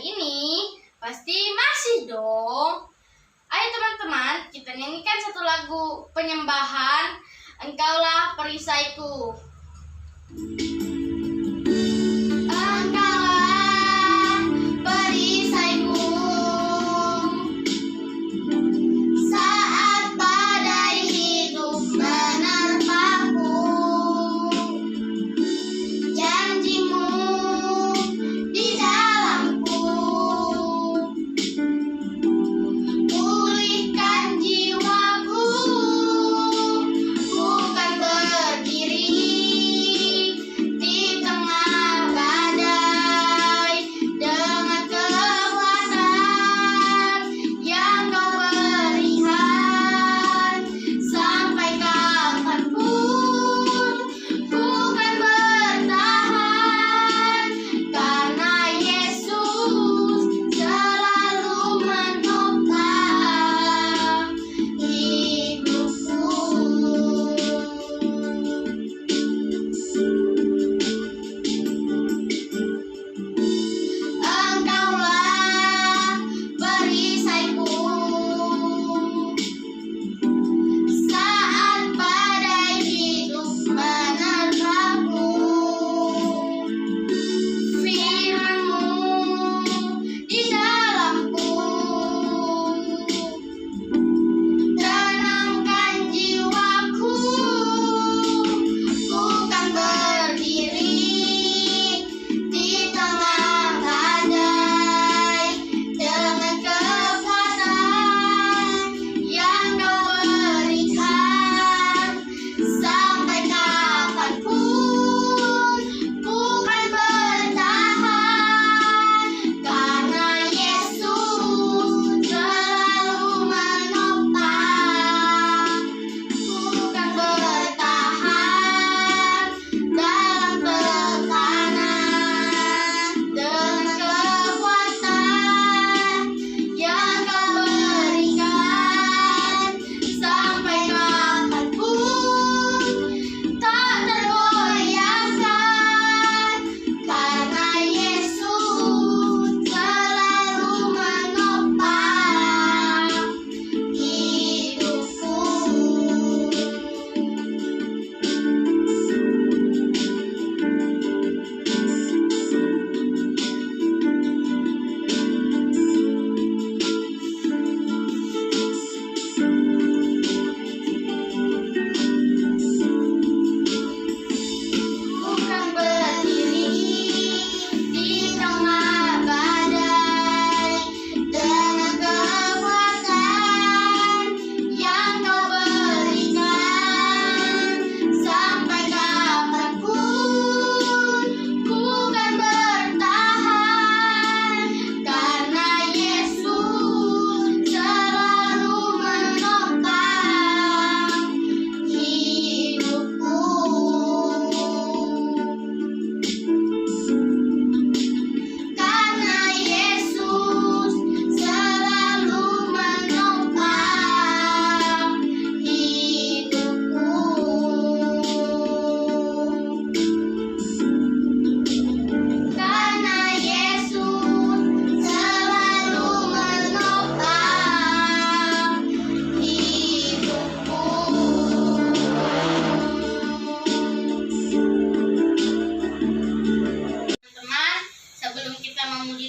ini pasti masih dong. Ayo teman-teman, kita nyanyikan satu lagu penyembahan, Engkaulah Perisaiku.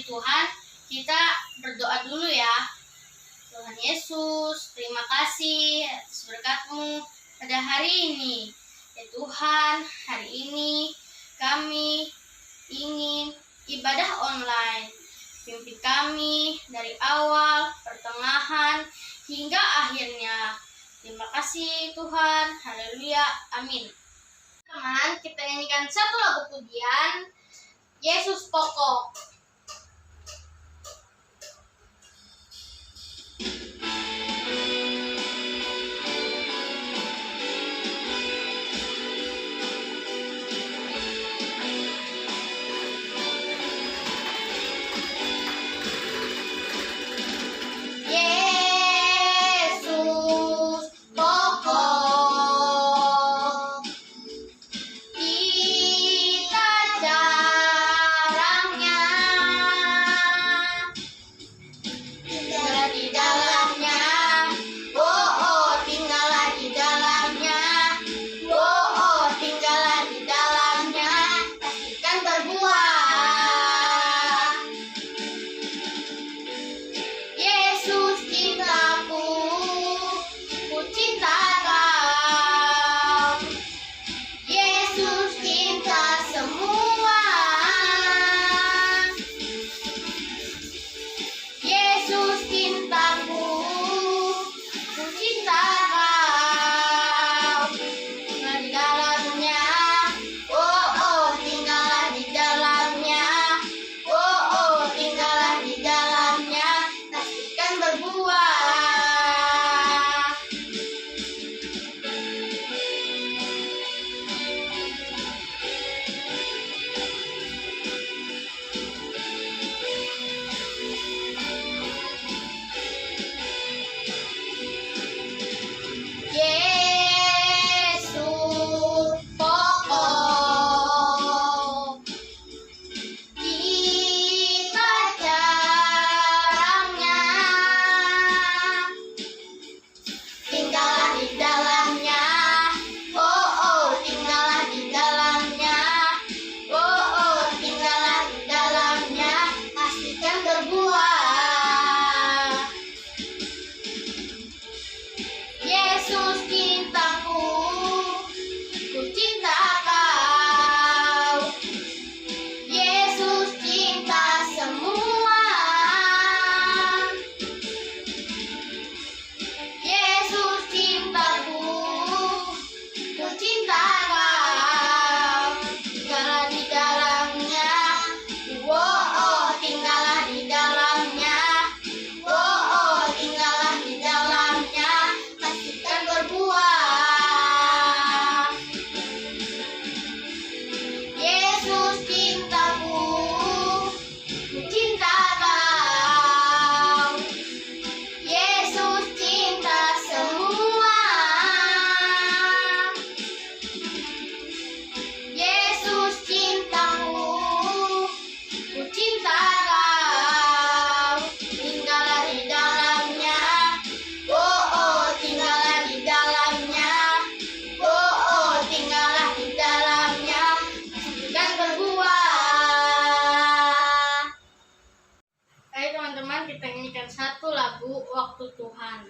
Tuhan, kita berdoa dulu ya. Tuhan Yesus, terima kasih atas berkat-Mu pada hari ini. Ya Tuhan, hari ini kami ingin ibadah online. Pimpin kami dari awal, pertengahan, hingga akhirnya. Terima kasih Tuhan. Haleluya. Amin. Teman, kita nyanyikan satu lagu pujian, Yesus Pokok. Kita jarangnya satu lagu Waktu Tuhan.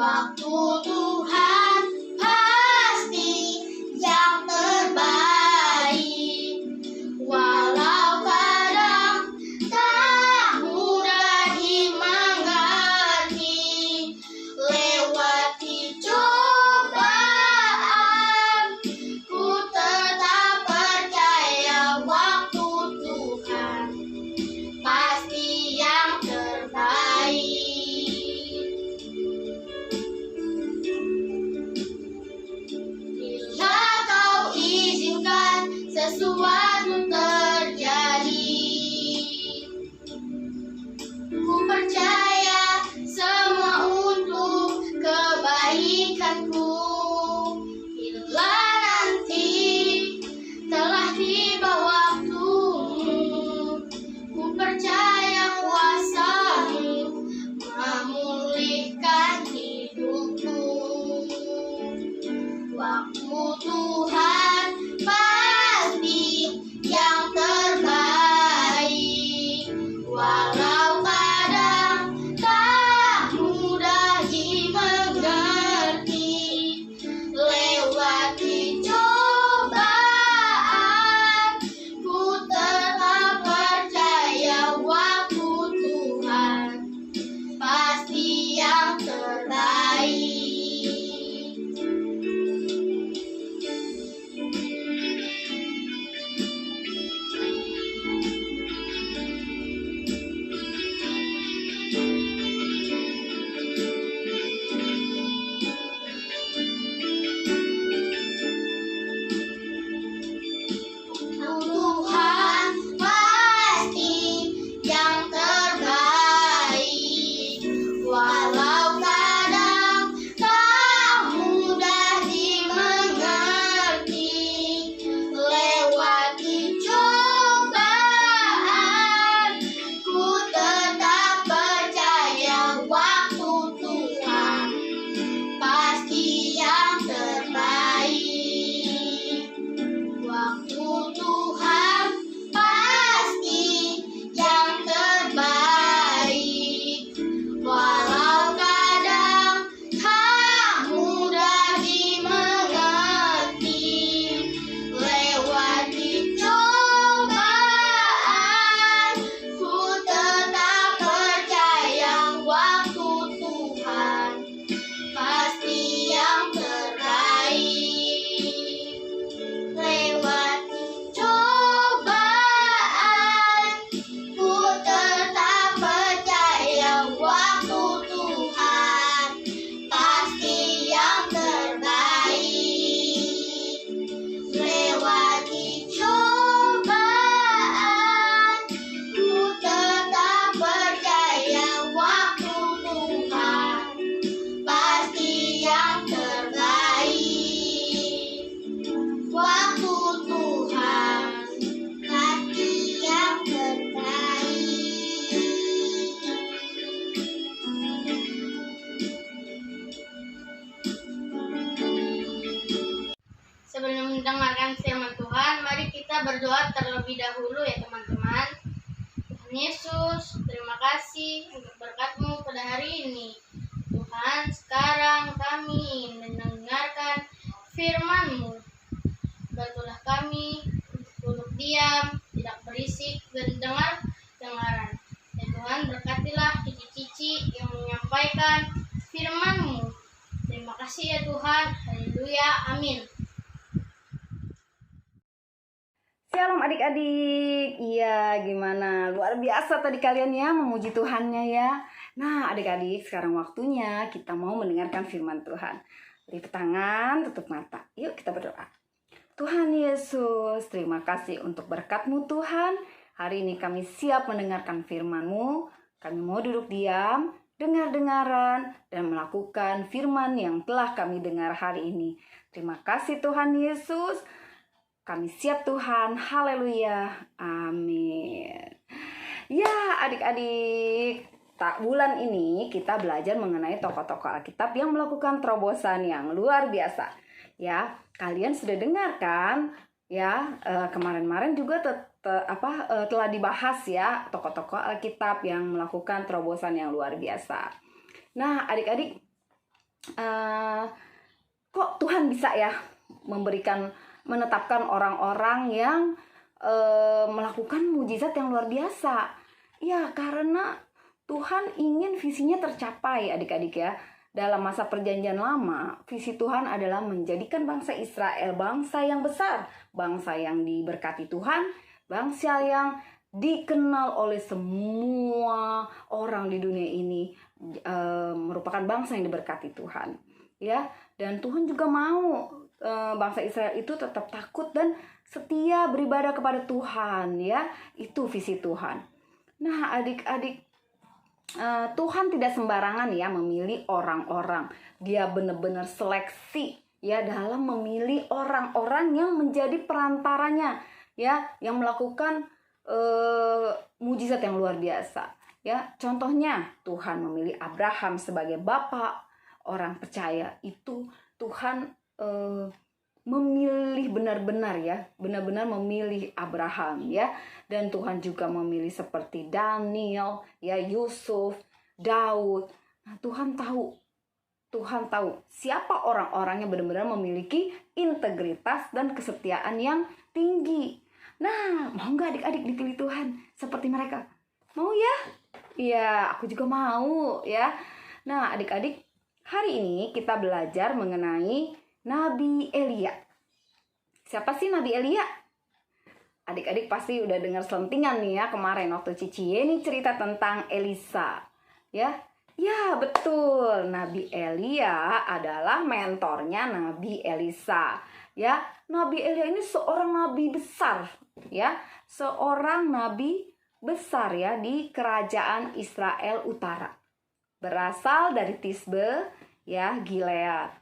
Waktu Tuhan pasti yang terbaik, walau kadang tak mudah dimengerti. Lewati cobaan, ku tetap percaya waktu Tuhan pasti yang terbaik. Sesuatu terjadi, ku percaya semua untuk kebaikanku. Bila nanti telah tiba waktumu, ku percaya kuasa-Mu memulihkan hidupku. Waktu Tuhan yang terbaik, walau kadang tak mudah dimengerti. Lewati cobaan, ku tetap percaya waktu Tuhan pasti yang terbaik. Sebelum mendengarkan firman Tuhan, mari kita berdoa terlebih dahulu ya teman-teman. Tuhan Yesus, terima kasih untuk berkat-Mu pada hari ini. Tuhan, sekarang kami mendengarkan firman-Mu. Bantulah kami untuk duduk diam, tidak berisik, dan dengar-dengaran. Ya Tuhan, berkatilah cici-cici yang menyampaikan firman-Mu. Terima kasih ya Tuhan. Haleluya. Amin. Shalom adik-adik. Iya, gimana? Luar biasa tadi kalian ya memuji Tuhannya ya. Nah, adik-adik, sekarang waktunya kita mau mendengarkan firman Tuhan. Lipat tangan, tutup mata. Yuk kita berdoa. Tuhan Yesus, terima kasih untuk berkat-Mu Tuhan. Hari ini kami siap mendengarkan firman-Mu. Kami mau duduk diam, dengar-dengaran, dan melakukan firman yang telah kami dengar hari ini. Terima kasih Tuhan Yesus. Kami siap Tuhan. Haleluya. Amin. Ya, adik-adik, bulan ini kita belajar mengenai tokoh-tokoh Alkitab yang melakukan terobosan yang luar biasa. Ya, kalian sudah dengar kan? Ya, kemarin-kemarin juga telah dibahas ya tokoh-tokoh Alkitab yang melakukan terobosan yang luar biasa. Nah, adik-adik, kok Tuhan bisa ya menetapkan orang-orang yang melakukan mujizat yang luar biasa? Ya, karena Tuhan ingin visinya tercapai, adik-adik ya. Dalam masa perjanjian lama, visi Tuhan adalah menjadikan bangsa Israel bangsa yang besar, bangsa yang diberkati Tuhan, bangsa yang dikenal oleh semua orang di dunia ini, merupakan bangsa yang diberkati Tuhan. Ya, dan Tuhan juga mau bangsa Israel itu tetap takut dan setia beribadah kepada Tuhan, ya. Itu visi Tuhan. Nah, adik-adik, Tuhan tidak sembarangan ya memilih orang-orang. Dia benar-benar seleksi ya dalam memilih orang-orang yang menjadi perantaranya ya, yang melakukan mujizat yang luar biasa ya. Contohnya Tuhan memilih Abraham sebagai bapak orang percaya. Itu Tuhan memilih benar-benar ya, benar-benar memilih Abraham ya. Dan Tuhan juga memilih seperti Daniel ya, Yusuf, Daud. Nah, Tuhan tahu siapa orang-orang yang benar-benar memiliki integritas dan kesetiaan yang tinggi. Nah, mau nggak adik-adik dipilih Tuhan seperti mereka? Mau ya? Iya, aku juga mau ya. Nah, adik-adik, hari ini kita belajar mengenai Nabi Elia. Siapa sih Nabi Elia? Adik-adik pasti udah dengar selentingan nih ya kemarin waktu Cici Yeni cerita tentang Elisa. Ya, betul. Nabi Elia adalah mentornya Nabi Elisa. Ya, Nabi Elia ini seorang nabi besar, ya, seorang nabi besar ya di kerajaan Israel Utara. Berasal dari Tisbe, ya, Gilead.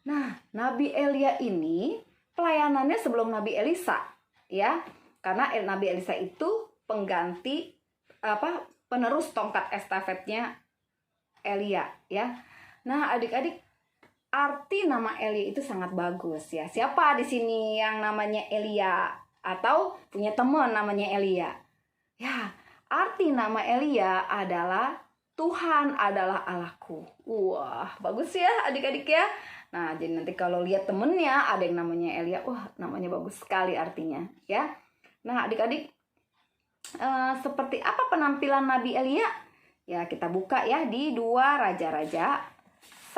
Nah, Nabi Elia ini pelayanannya sebelum Nabi Elisa, ya. Karena Nabi Elisa itu pengganti penerus tongkat estafetnya Elia, ya. Nah, adik-adik, arti nama Elia itu sangat bagus ya. Siapa di sini yang namanya Elia atau punya teman namanya Elia? Ya, arti nama Elia adalah Tuhan adalah Allahku. Wah, bagus ya adik-adik ya. Nah, jadi nanti kalau lihat temennya ada yang namanya Elia, wah namanya bagus sekali artinya ya. Nah, adik-adik, seperti apa penampilan Nabi Elia? Ya, kita buka ya di 2 Raja-Raja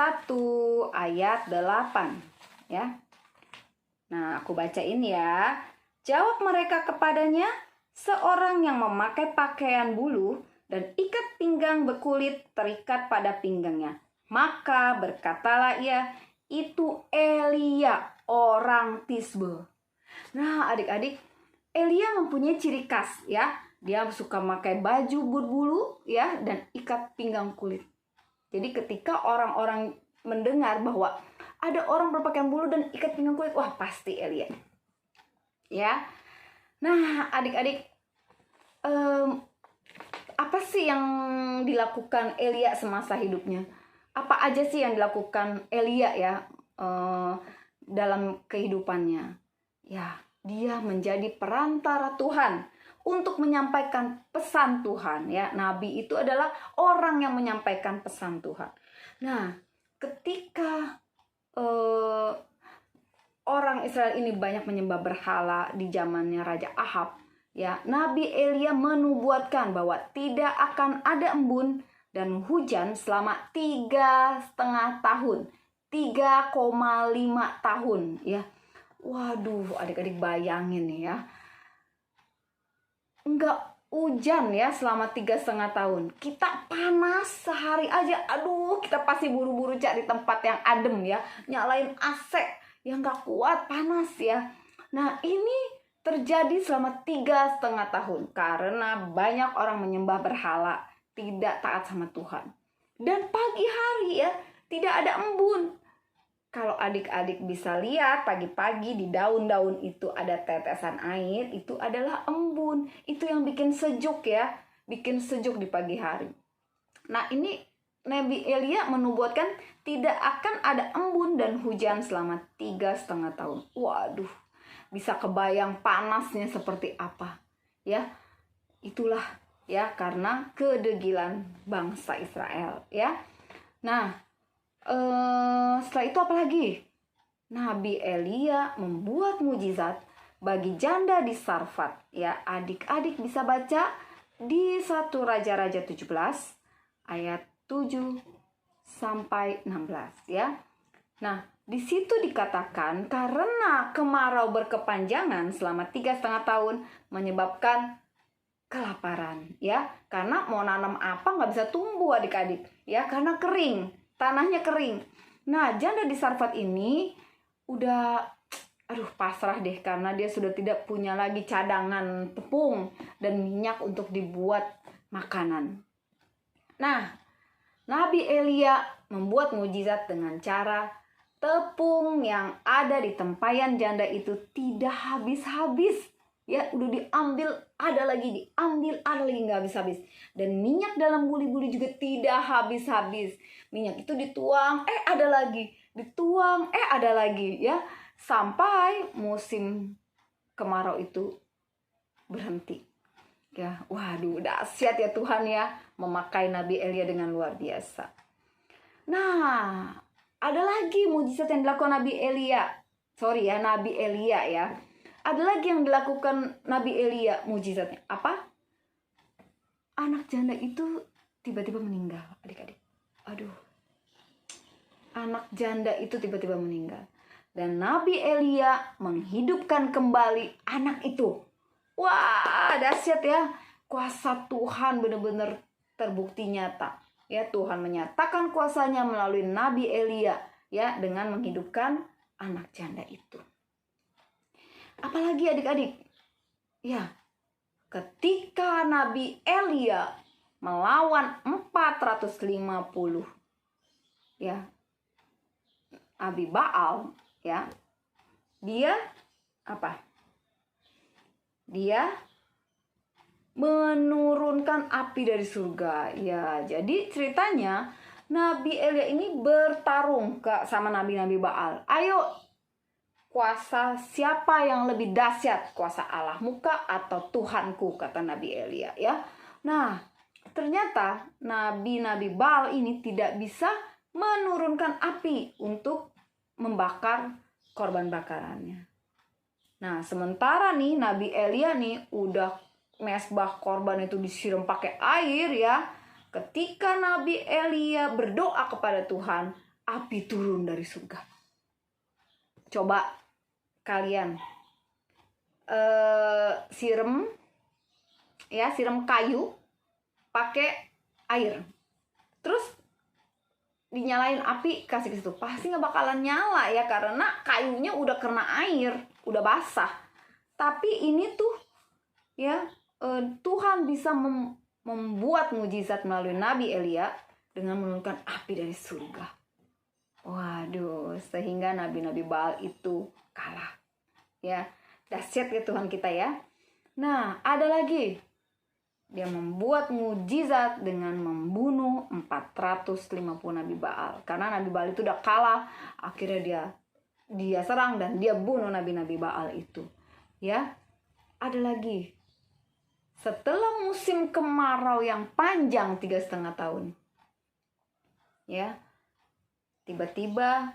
1 ayat 8 ya. Nah, aku bacain ya. Jawab mereka kepadanya, seorang yang memakai pakaian bulu dan ikat pinggang berkulit terikat pada pinggangnya. Maka berkatalah ia, itu Elia orang Tisbe. Nah, adik-adik, Elia mempunyai ciri khas ya. Dia suka pakai baju berbulu ya dan ikat pinggang kulit. Jadi ketika orang-orang mendengar bahwa ada orang berpakaian bulu dan ikat pinggang kulit, wah pasti Elia. Ya. Nah, adik-adik, apa sih yang dilakukan Elia semasa hidupnya? Apa aja sih yang dilakukan Elia ya dalam kehidupannya? Ya, dia menjadi perantara Tuhan untuk menyampaikan pesan Tuhan ya. Nabi itu adalah orang yang menyampaikan pesan Tuhan. Nah, ketika orang Israel ini banyak menyembah berhala di zamannya Raja Ahab, ya, Nabi Elia menubuatkan bahwa tidak akan ada embun dan hujan selama 3,5 tahun, 3,5 tahun ya. Waduh, adik-adik bayangin ya. Enggak hujan ya selama 3,5 tahun. Kita panas sehari aja, aduh kita pasti buru-buru cari tempat yang adem ya, nyalain AC yang gak kuat, panas ya. Nah ini terjadi selama 3,5 tahun karena banyak orang menyembah berhala, tidak taat sama Tuhan. Dan pagi hari ya tidak ada embun. Kalau adik-adik bisa lihat pagi-pagi di daun-daun itu ada tetesan air, itu adalah embun. Itu yang bikin sejuk ya, bikin sejuk di pagi hari. Nah ini Nabi Elia menubuatkan tidak akan ada embun dan hujan selama 3,5 tahun. Waduh, bisa kebayang panasnya seperti apa ya. Itulah ya karena kedegilan bangsa Israel ya. Nah setelah itu apa lagi? Nabi Elia membuat mujizat bagi janda di Sarfat. Ya, adik-adik bisa baca di 1 Raja-Raja 17 ayat 7 sampai 16 ya. Nah, di situ dikatakan karena kemarau berkepanjangan selama 3,5 tahun menyebabkan kelaparan ya. Karena mau nanam apa nggak bisa tumbuh adik-adik ya, karena kering. Tanahnya kering. Nah, janda di Sarfat ini udah pasrah deh karena dia sudah tidak punya lagi cadangan tepung dan minyak untuk dibuat makanan. Nah, Nabi Elia membuat mujizat dengan cara tepung yang ada di tempayan janda itu tidak habis-habis. Ya, udah diambil, ada lagi, nggak habis-habis. Dan minyak dalam buli-buli juga tidak habis-habis. Minyak itu dituang, ada lagi. Dituang, ada lagi ya. Sampai musim kemarau itu berhenti. Ya, waduh, dahsyat ya Tuhan ya, memakai Nabi Elia dengan luar biasa. Nah, ada lagi mujizat yang dilakukan Nabi Elia ya. Ada lagi yang dilakukan Nabi Elia mujizatnya. Apa? Anak janda itu tiba-tiba meninggal, adik-adik. Aduh. Anak janda itu tiba-tiba meninggal. Dan Nabi Elia menghidupkan kembali anak itu. Wah, dahsyat ya. Kuasa Tuhan benar-benar terbukti nyata. Ya, Tuhan menyatakan kuasanya melalui Nabi Elia ya dengan menghidupkan anak janda itu. Apalagi adik-adik? Ya, ketika Nabi Elia melawan 450 ya Abi Baal ya, dia apa? Dia menurunkan api dari surga ya. Jadi ceritanya Nabi Elia ini bertarung sama nabi-nabi Baal. Ayo, kuasa siapa yang lebih dahsyat? Kuasa Allahmu kah atau Tuhanku, kata Nabi Elia ya. Nah, ternyata nabi-nabi Baal ini tidak bisa menurunkan api untuk membakar korban bakarannya. Nah, sementara nih Nabi Elia nih udah mesbah korban itu disiram pakai air ya. Ketika Nabi Elia berdoa kepada Tuhan, api turun dari surga. Coba kalian siram kayu pakai air, terus dinyalain api, kasih ke situ, pasti nggak bakalan nyala ya, karena kayunya udah kena air, udah basah. Tapi ini tuh ya Tuhan bisa membuat mujizat melalui Nabi Elia dengan menurunkan api dari surga. Waduh, sehingga nabi-nabi Baal itu kalah. Ya, dahsyat ya Tuhan kita ya. Nah, ada lagi. Dia membuat mujizat dengan membunuh 450 nabi Baal. Karena nabi Baal itu udah kalah, akhirnya dia serang dan dia bunuh nabi-nabi Baal itu. Ya, ada lagi. Setelah musim kemarau yang panjang 3,5 tahun. Ya, tiba-tiba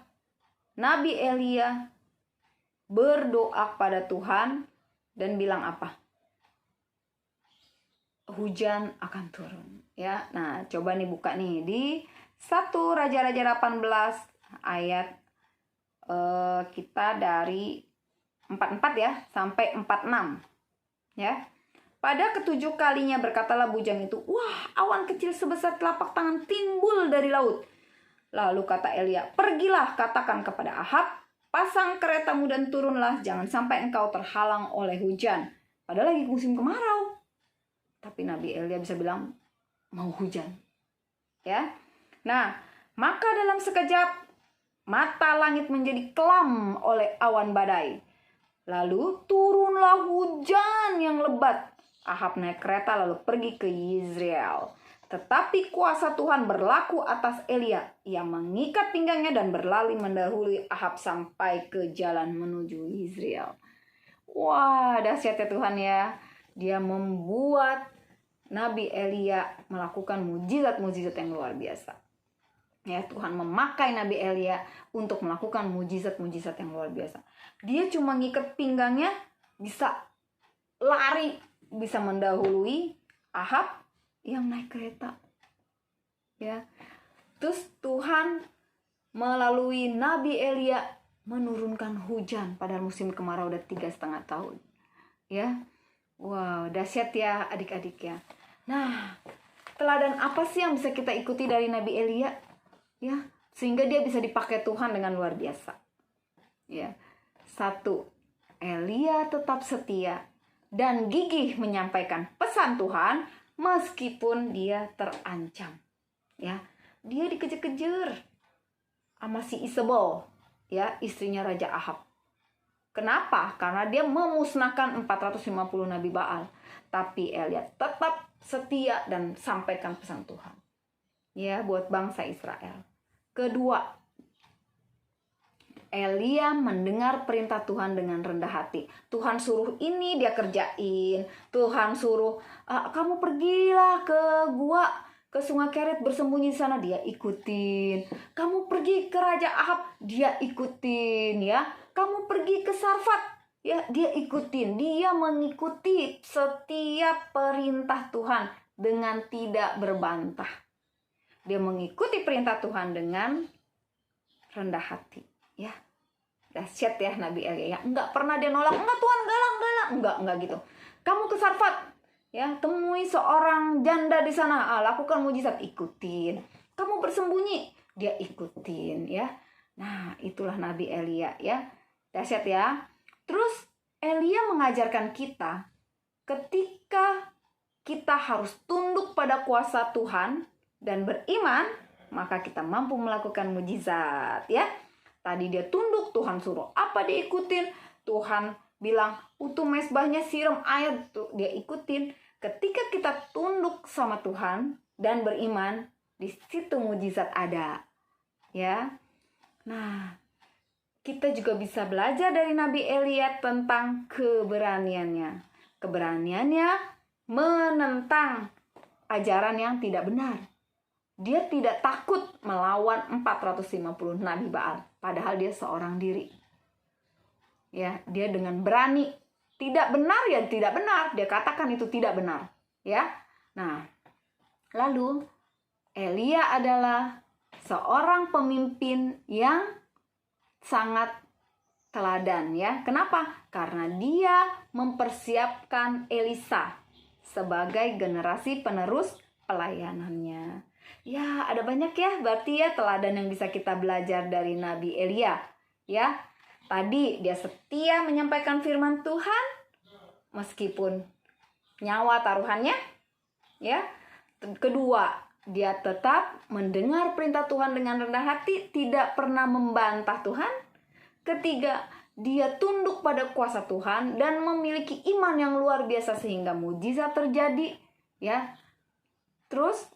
Nabi Elia berdoa pada Tuhan dan bilang apa? Hujan akan turun ya. Nah, coba nih buka nih di 1 Raja-Raja 18 ayat kita dari 44 ya sampai 46 ya. Pada ketujuh kalinya berkatalah bujang itu, wah, awan kecil sebesar telapak tangan timbul dari laut. Lalu kata Elia, pergilah katakan kepada Ahab, pasang keretamu dan turunlah, jangan sampai engkau terhalang oleh hujan. Padahal lagi musim kemarau. Tapi Nabi Elia bisa bilang, mau hujan. Ya. Nah, maka dalam sekejap mata langit menjadi kelam oleh awan badai. Lalu turunlah hujan yang lebat. Ahab naik kereta lalu pergi ke Yezreel. Tetapi kuasa Tuhan berlaku atas Elia. Ia mengikat pinggangnya dan berlari mendahului Ahab sampai ke jalan menuju Yezreel. Wah, dahsyat ya Tuhan ya. Dia membuat Nabi Elia melakukan mujizat-mujizat yang luar biasa. Ya, Tuhan memakai Nabi Elia untuk melakukan mujizat-mujizat yang luar biasa. Dia cuma ngikat pinggangnya, bisa lari, bisa mendahului Ahab yang naik kereta. Ya. Terus Tuhan melalui Nabi Elia menurunkan hujan pada musim kemarau udah 3,5 tahun. Ya. Wow, dahsyat ya adik-adik ya. Nah, teladan apa sih yang bisa kita ikuti dari Nabi Elia? Ya, sehingga dia bisa dipakai Tuhan dengan luar biasa. Ya. 1. Elia tetap setia dan gigih menyampaikan pesan Tuhan meskipun dia terancam. Ya, dia dikejar-kejar sama si Isabel, ya, istrinya Raja Ahab. Kenapa? Karena dia memusnahkan 450 nabi Baal. Tapi Elia tetap setia dan sampaikan pesan Tuhan. Ya, buat bangsa Israel. Kedua, Elia mendengar perintah Tuhan dengan rendah hati. Tuhan suruh ini dia kerjain. Tuhan suruh kamu pergilah ke gua, ke Sungai Keret bersembunyi di sana, dia ikutin. Kamu pergi ke Raja Ahab, dia ikutin ya. Kamu pergi ke Sarfat, ya dia ikutin. Dia mengikuti setiap perintah Tuhan dengan tidak berbantah. Dia mengikuti perintah Tuhan dengan rendah hati, ya. Dahsyat ya Nabi Elia. Ya, enggak pernah dia nolak. Enggak Tuhan, enggak gitu. Kamu ke Sarfat, ya, temui seorang janda di sana, lakukan mujizat, ikutin. Kamu bersembunyi, dia ikutin, ya. Nah, itulah Nabi Elia, ya. Dahsyat ya. Terus Elia mengajarkan kita ketika kita harus tunduk pada kuasa Tuhan dan beriman, maka kita mampu melakukan mujizat, ya. Tadi dia tunduk, Tuhan suruh apa diikutin. Tuhan bilang, utuh mezbahnya siram air, tuh dia ikutin. Ketika kita tunduk sama Tuhan dan beriman, di situ mujizat ada. Ya. Nah, kita juga bisa belajar dari Nabi Elia tentang keberaniannya. Keberaniannya menentang ajaran yang tidak benar. Dia tidak takut melawan 450 nabi Baal, padahal dia seorang diri. Ya, dia dengan berani. Tidak benar ya tidak benar, dia katakan itu tidak benar, ya. Nah, lalu Elia adalah seorang pemimpin yang sangat teladan, ya. Kenapa? Karena dia mempersiapkan Elisa sebagai generasi penerus pelayanannya. Ya, ada banyak ya, berarti ya teladan yang bisa kita belajar dari Nabi Elia, ya. Tadi dia setia menyampaikan firman Tuhan meskipun nyawa taruhannya, ya. Kedua, dia tetap mendengar perintah Tuhan dengan rendah hati, tidak pernah membantah Tuhan. Ketiga, dia tunduk pada kuasa Tuhan dan memiliki iman yang luar biasa sehingga mujizat terjadi, ya. Terus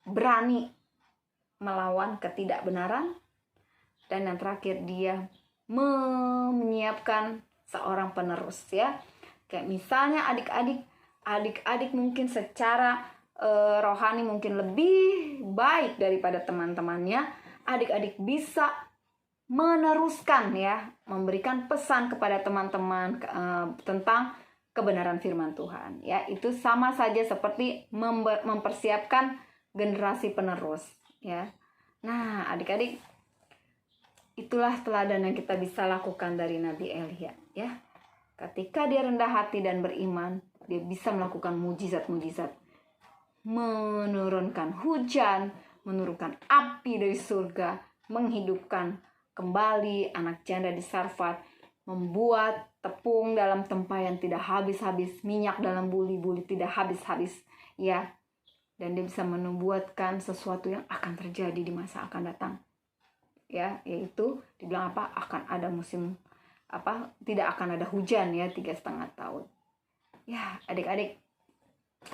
berani melawan ketidakbenaran. Dan yang terakhir, dia menyiapkan seorang penerus, ya. Kayak misalnya adik-adik mungkin secara rohani mungkin lebih baik daripada teman-temannya. Adik-adik bisa meneruskan, ya, memberikan pesan kepada teman-teman tentang kebenaran firman Tuhan, ya. Itu sama saja seperti mempersiapkan generasi penerus, ya. Nah, adik-adik, itulah teladan yang kita bisa lakukan dari Nabi Elia, ya. Ketika dia rendah hati dan beriman, dia bisa melakukan mujizat-mujizat. Menurunkan hujan, menurunkan api dari surga, menghidupkan kembali anak janda di Sarfat, membuat tepung dalam tempayan tidak habis-habis, minyak dalam buli-buli tidak habis-habis, ya. Dan dia bisa membuatkan sesuatu yang akan terjadi di masa akan datang, ya, yaitu dibilang apa, akan ada musim apa, tidak akan ada hujan, ya, 3,5 tahun. Ya, adik-adik,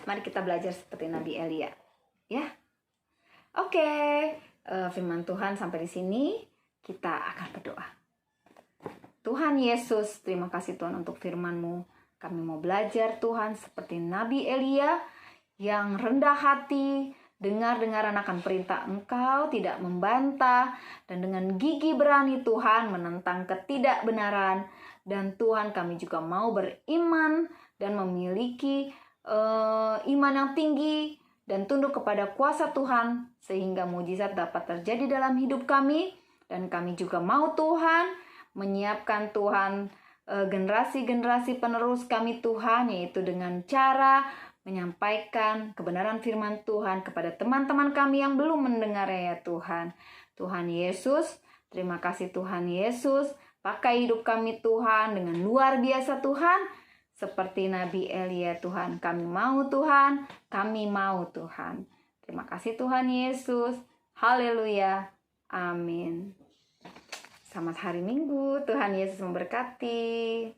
mari kita belajar seperti Nabi Elia, ya. Oke, firman Tuhan sampai di sini. Kita akan berdoa. Tuhan Yesus, terima kasih Tuhan untuk firman-Mu. Kami mau belajar Tuhan seperti Nabi Elia yang rendah hati, dengar-dengaran akan perintah Engkau, tidak membantah, dan dengan gigih berani Tuhan menentang ketidakbenaran. Dan Tuhan, kami juga mau beriman dan memiliki iman yang tinggi dan tunduk kepada kuasa Tuhan, sehingga mujizat dapat terjadi dalam hidup kami. Dan kami juga mau Tuhan menyiapkan Tuhan generasi-generasi penerus kami Tuhan, yaitu dengan cara menyampaikan kebenaran firman Tuhan kepada teman-teman kami yang belum mendengarnya, ya Tuhan. Tuhan Yesus, terima kasih Tuhan Yesus. Pakai hidup kami Tuhan dengan luar biasa Tuhan. Seperti Nabi Elia Tuhan. Kami mau Tuhan, kami mau Tuhan. Terima kasih Tuhan Yesus. Haleluya. Amin. Selamat hari Minggu. Tuhan Yesus memberkati.